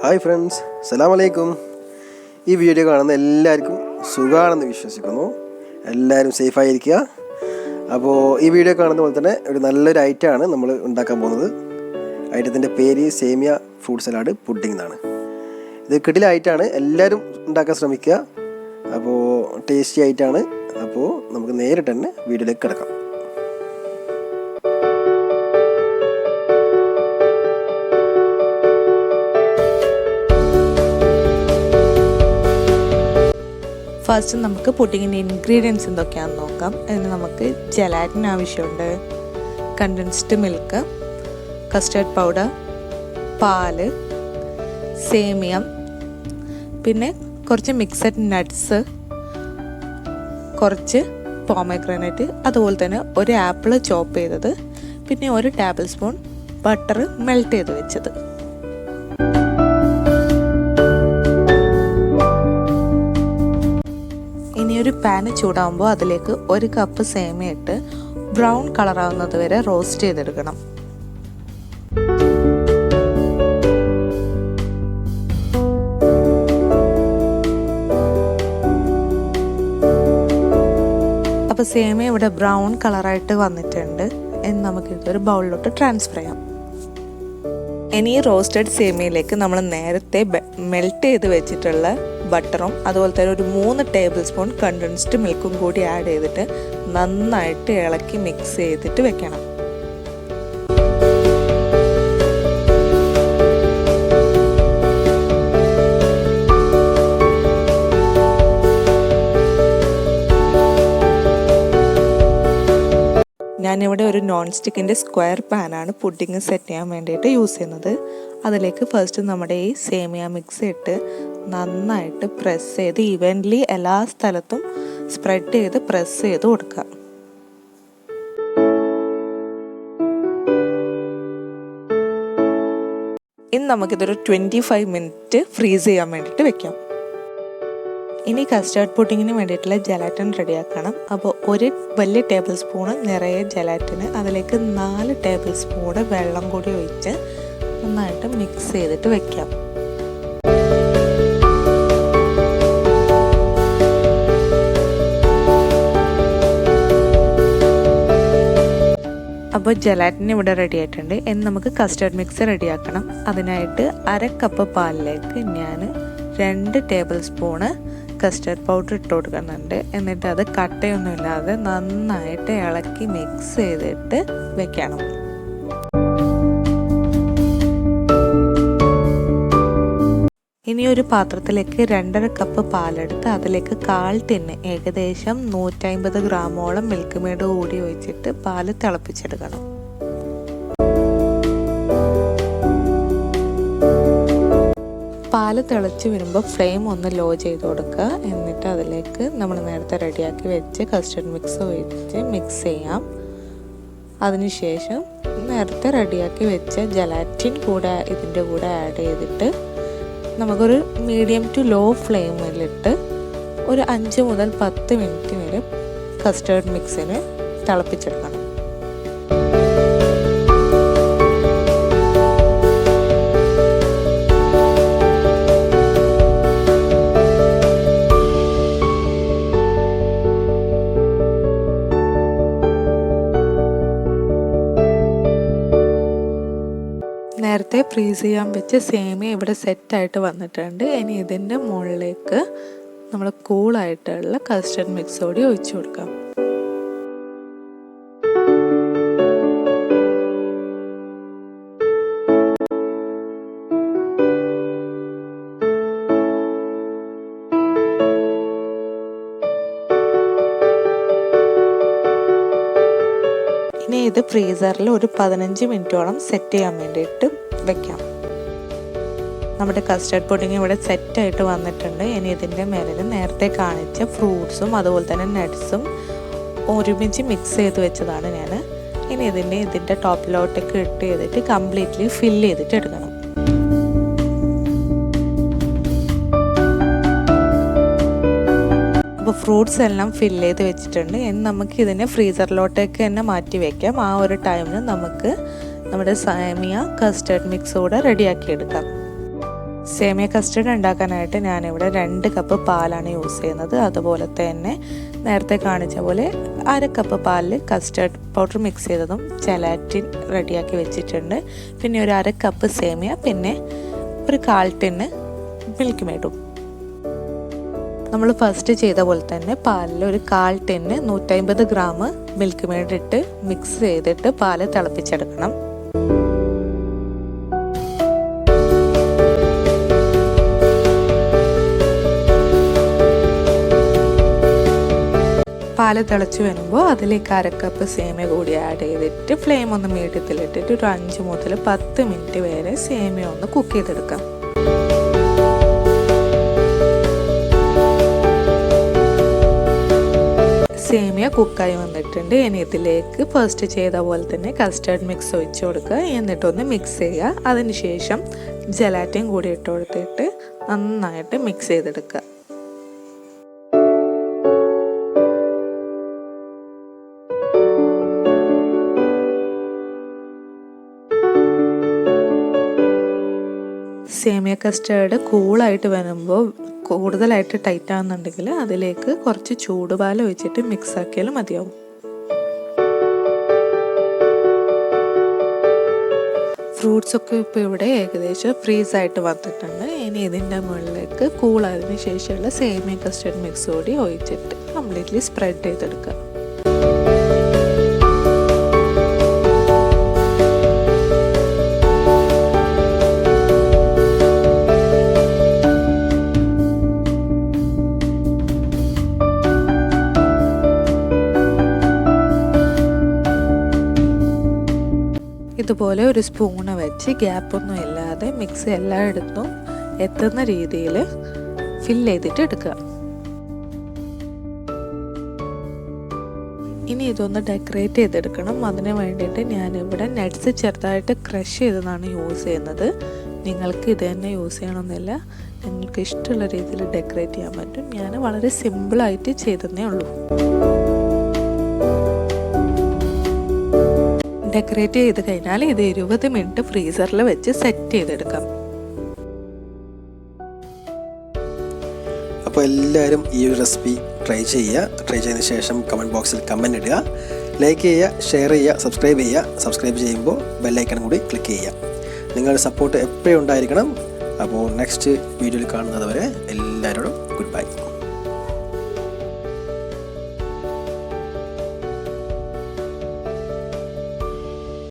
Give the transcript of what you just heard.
Hi friends, അസ്സലാമലൈക്കും. ഈ video കാണുന്ന എല്ലാവർക്കും സുഖമാണെന്ന് വിശ്വസിക്കുന്നു. എല്ലാവരും സേഫായിരിക്കുക. അപ്പോൾ ഈ വീഡിയോ കാണുന്ന പോലെ തന്നെ ഒരു നല്ലൊരു ഐറ്റമാണ് നമ്മൾ ഉണ്ടാക്കാൻ പോകുന്നത്. ഐറ്റത്തിൻ്റെ പേര് സേമിയ ഫ്രൂട്ട് സലാഡ് പുഡിംഗ് എന്നാണ്. ഇത് കിടിലൻ ഐറ്റമാണ്, എല്ലാവരും ഉണ്ടാക്കാൻ ശ്രമിക്കുക. അപ്പോൾ ടേസ്റ്റി ആയിട്ടാണ്. അപ്പോൾ നമുക്ക് നേരിട്ട് തന്നെ വീഡിയോയിലേക്ക് കിടക്കാം. ഫസ്റ്റ് നമുക്ക് പുഡിങ്ങിൻ്റെ ഇൻഗ്രീഡിയൻസ് എന്തൊക്കെയാണെന്ന് നോക്കാം. അതിന് നമുക്ക് ജലാറ്റിൻ ആവശ്യമുണ്ട്, കണ്ടൻസ്ഡ് മിൽക്ക്, കസ്റ്റർഡ് പൗഡർ, പാല്, സേമിയ, പിന്നെ കുറച്ച് മിക്സഡ് നട്ട്സ്, കുറച്ച് പോമഗ്രാനേറ്റ്, അതുപോലെ തന്നെ ഒരു ആപ്പിൾ ചോപ്പ് ചെയ്തത്, പിന്നെ ഒരു ടേബിൾ സ്പൂൺ ബട്ടർ മെൽറ്റ് ചെയ്ത് വെച്ചത്. ഇനി ഒരു പാന് ചൂടാകുമ്പോൾ അതിലേക്ക് ഒരു കപ്പ് സേമിയ ഇട്ട് ബ്രൗൺ കളറാവുന്നത് വരെ റോസ്റ്റ് ചെയ്തെടുക്കണം. അപ്പോൾ സേമിയ ഇവിടെ ബ്രൗൺ കളറായിട്ട് വന്നിട്ടുണ്ട്. ഇനി നമുക്കിതൊരു ബൗളിലോട്ട് ട്രാൻസ്ഫർ ചെയ്യാം. ഇനി ഈ റോസ്റ്റഡ് സേമിയയിലേക്ക് നമ്മൾ നേരത്തെ മെൽറ്റ് ചെയ്ത് വെച്ചിട്ടുള്ള ബട്ടറും അതുപോലെ തന്നെ ഒരു 3 ടേബിൾ സ്പൂൺ കണ്ടൻസ്ഡ് മിൽക്കും കൂടി ആഡ് ചെയ്തിട്ട് നന്നായിട്ട് ഇളക്കി മിക്സ് ചെയ്തിട്ട് വെക്കണം. ഞാനിവിടെ ഒരു നോൺ സ്റ്റിക്കിൻ്റെ സ്ക്വയർ പാനാണ് പുഡിങ് സെറ്റ് ചെയ്യാൻ വേണ്ടിയിട്ട് യൂസ് ചെയ്യുന്നത്. അതിലേക്ക് ഫസ്റ്റ് നമ്മുടെ ഈ സേമിയ മിക്സ് ഇട്ട് നന്നായിട്ട് പ്രസ് ചെയ്ത് ഈവൻലി എല്ലാ സ്ഥലത്തും സ്പ്രെഡ് ചെയ്ത് പ്രസ് ചെയ്ത് കൊടുക്കുക. ഇനി നമുക്കിതൊരു 25 മിനിറ്റ് ഫ്രീസ് ചെയ്യാൻ വേണ്ടിയിട്ട് വെക്കാം. ഇനി കസ്റ്റർഡ് പുഡിങ്ങിന് വേണ്ടിയിട്ടുള്ള ജലാറ്റിൻ റെഡിയാക്കണം. അപ്പോൾ ഒരു വലിയ ടേബിൾ സ്പൂണ് നിറയെ ജലാറ്റിന്, അതിലേക്ക് 4 ടേബിൾ സ്പൂണ് വെള്ളം കൂടി ഒഴിച്ച് നന്നായിട്ട് മിക്സ് ചെയ്തിട്ട് വെക്കാം. അപ്പോൾ ജലാറ്റിൻ ഇവിടെ റെഡി ആയിട്ടുണ്ട്. ഇനി നമുക്ക് കസ്റ്റർഡ് മിക്സ് റെഡിയാക്കണം. അതിനായിട്ട് 1/2 കപ്പ് പാലിലേക്ക് ഞാൻ 2 ടേബിൾ സ്പൂണ് കസ്റ്റർഡ് പൗഡർ ഇട്ട് കൊടുക്കുന്നുണ്ട്. എന്നിട്ട് അത് കട്ടയൊന്നുമില്ലാതെ നന്നായിട്ട് ഇളക്കി മിക്സ് ചെയ്തിട്ട് വെക്കണം. ഇനി ഒരു പാത്രത്തിലേക്ക് 2.5 കപ്പ് പാലെടുത്ത് അതിലേക്ക് 1/4 ടിന്ന് ഏകദേശം 150 ഗ്രാമോളം മിൽക്ക് മെയ്ഡ് കൂടി ഒഴിച്ചിട്ട് പാല് തിളപ്പിച്ചെടുക്കണം. പാല് തിളച്ച് വരുമ്പോൾ ഫ്ലെയിം ഒന്ന് ലോ ചെയ്ത് കൊടുക്കുക. എന്നിട്ട് അതിലേക്ക് നമ്മൾ നേരത്തെ റെഡിയാക്കി വെച്ച് കസ്റ്റർഡ് മിക്സ് ഒഴിച്ച് മിക്സ് ചെയ്യാം. അതിനുശേഷം നേരത്തെ റെഡിയാക്കി വെച്ച ജലാറ്റിൻ കൂടെ ഇതിൻ്റെ കൂടെ ആഡ് ചെയ്തിട്ട് നമുക്കൊരു മീഡിയം ടു ലോ ഫ്ലെയിമിലിട്ട് ഒരു 5 മുതൽ 10 മിനിറ്റ് വരെ കസ്റ്റർഡ് മിക്സിന് തിളപ്പിച്ചെടുക്കണം. നേരത്തെ ഫ്രീസ് ചെയ്യാൻ വെച്ച സേമിയ ഇവിടെ സെറ്റായിട്ട് വന്നിട്ടുണ്ട്. ഇനി ഇതിൻ്റെ മുകളിലേക്ക് നമ്മൾ കൂളായിട്ടുള്ള കസ്റ്റർഡ് മിക്സ് കൂടി ഒഴിച്ചു കൊടുക്കാം. ഇനി ഇത് ഫ്രീസറിൽ ഒരു 15 മിനിറ്റോളം സെറ്റ് ചെയ്യാൻ വേണ്ടിയിട്ട് വെക്കാം. നമ്മുടെ കസ്റ്റർഡ് പുഡിങ് ഇവിടെ സെറ്റായിട്ട് വന്നിട്ടുണ്ട്. ഇനി ഇതിൻ്റെ മേലിൽ നേരത്തെ കാണിച്ച ഫ്രൂട്ട്സും അതുപോലെ തന്നെ നട്ട്സും ഒരുമിച്ച് മിക്സ് ചെയ്ത് വെച്ചതാണ് ഞാൻ. ഇനി ഇതിൻ്റെ ടോപ്പിലോട്ടൊക്കെ ഇട്ട് ചെയ്തിട്ട് കംപ്ലീറ്റ്ലി ഫില്ല് ചെയ്തിട്ട് എടുക്കണം. അപ്പോൾ ഫ്രൂട്ട്സ് എല്ലാം ഫില്ല് ചെയ്ത് വെച്ചിട്ടുണ്ട്. ഇനി നമുക്ക് ഇതിനെ ഫ്രീസറിലോട്ടേക്ക് തന്നെ മാറ്റി വയ്ക്കാം. ആ ഒരു ടൈമിന് നമുക്ക് നമ്മുടെ സേമിയ കസ്റ്റർഡ് മിക്സ് കൂടെ റെഡിയാക്കി എടുക്കാം. സേമിയ കസ്റ്റർഡ് ഉണ്ടാക്കാനായിട്ട് ഞാനിവിടെ 2 കപ്പ് പാലാണ് യൂസ് ചെയ്യുന്നത്. അതുപോലെ തന്നെ നേരത്തെ കാണിച്ച പോലെ 1/2 കപ്പ് പാലിൽ കസ്റ്റർഡ് പൗഡർ മിക്സ് ചെയ്തതും ജലാറ്റിൻ റെഡിയാക്കി വെച്ചിട്ടുണ്ട്. പിന്നെ ഒരു 1/2 കപ്പ് സേമിയ, പിന്നെ ഒരു 1/4 ടിന്ന് മിൽക്ക് മേഡും. നമ്മൾ ഫസ്റ്റ് ചെയ്ത പോലെ തന്നെ പാലിൽ ഒരു 1/4 ടിന്ന് 150 ഗ്രാം മിൽക്ക് മേഡ് ഇട്ട് മിക്സ് ചെയ്തിട്ട് പാല് തിളപ്പിച്ചെടുക്കണം. പാല് തിളച്ച് വരുമ്പോൾ അതിലേക്ക് 1/2 കപ്പ് സേമിയ കൂടി ആഡ് ചെയ്തിട്ട് ഫ്ലെയിം ഒന്ന് മീഡിയത്തിലിട്ടിട്ട് ഒരു 5 മുതൽ 10 മിനിറ്റ് വരെ സേമിയ ഒന്ന് കുക്ക് ചെയ്തെടുക്കാം. സേമിയ കുക്കായി വന്നിട്ടുണ്ട്. ഇനി ഇതിലേക്ക് ഫസ്റ്റ് ചെയ്ത പോലെ തന്നെ കസ്റ്റർഡ് മിക്സ് ഒഴിച്ച് കൊടുക്കുക. എന്നിട്ടൊന്ന് മിക്സ് ചെയ്യുക. അതിനുശേഷം ജലാറ്റിൻ കൂടി ഇട്ട് കൊടുത്തിട്ട് നന്നായിട്ട് മിക്സ് ചെയ്തെടുക്കുക. സേമിയ കസ്റ്റേർഡ് കൂളായിട്ട് വരുമ്പോൾ കൂടുതലായിട്ട് ടൈറ്റ് ആകുന്നുണ്ടെങ്കിൽ അതിലേക്ക് കുറച്ച് ചൂടുപാൽ ഒഴിച്ചിട്ട് മിക്സ് ആക്കിയാലും മതിയാവും. ഫ്രൂട്ട്സ് ഒക്കെ ഇപ്പോൾ ഇവിടെ ഏകദേശം ഫ്രീസായിട്ട് വന്നിട്ടുണ്ട്. ഇനി ഇതിൻ്റെ മുകളിലേക്ക് കൂളായതിനു ശേഷമുള്ള സേമിയ കസ്റ്റേർഡ് മിക്സ് കൂടി ഒഴിച്ചിട്ട് കംപ്ലീറ്റ്ലി സ്പ്രെഡ് ചെയ്തെടുക്കുക. ഇതുപോലെ ഒരു സ്പൂണ് വെച്ച് ഗ്യാപ്പൊന്നും ഇല്ലാതെ മിക്സ് എല്ലായിടത്തും എത്തുന്ന രീതിയിൽ ഫില്ല് ചെയ്തിട്ട് എടുക്കുക. ഇനി ഇതൊന്ന് ഡെക്കറേറ്റ് ചെയ്തെടുക്കണം. അതിന് വേണ്ടിയിട്ട് ഞാനിവിടെ നട്ട്സ് ചെറുതായിട്ട് ക്രഷ് ചെയ്തതാണ് യൂസ് ചെയ്യുന്നത്. നിങ്ങൾക്ക് ഇത് തന്നെ യൂസ് ചെയ്യണമെന്നില്ല, നിങ്ങൾക്ക് ഇഷ്ടമുള്ള രീതിയിൽ ഡെക്കറേറ്റ് ചെയ്യാൻ പറ്റും. ഞാൻ വളരെ സിമ്പിളായിട്ട് ചെയ്തതേ ഉള്ളൂ. ഡെക്കറേറ്റ് ചെയ്ത് കഴിഞ്ഞാൽ ഇത് 20 മിനിറ്റ് ഫ്രീസറിൽ വെച്ച് സെറ്റ് ചെയ്തെടുക്കാം. അപ്പോൾ എല്ലാവരും ഈ ഒരു റെസിപ്പി ട്രൈ ചെയ്യുക. ട്രൈ ചെയ്തതിന് ശേഷം കമൻറ്റ് ബോക്സിൽ കമൻറ്റ് ഇടുക, ലൈക്ക് ചെയ്യുക, ഷെയർ ചെയ്യുക, സബ്സ്ക്രൈബ് ചെയ്യുക. സബ്സ്ക്രൈബ് ചെയ്യുമ്പോൾ ബെല്ലൈക്കൺ കൂടി ക്ലിക്ക് ചെയ്യുക. നിങ്ങളുടെ സപ്പോർട്ട് എപ്പോഴും ഉണ്ടായിരിക്കണം. അപ്പോൾ നെക്സ്റ്റ് വീഡിയോയിൽ കാണുന്നത് വരെ എല്ലാവരോടും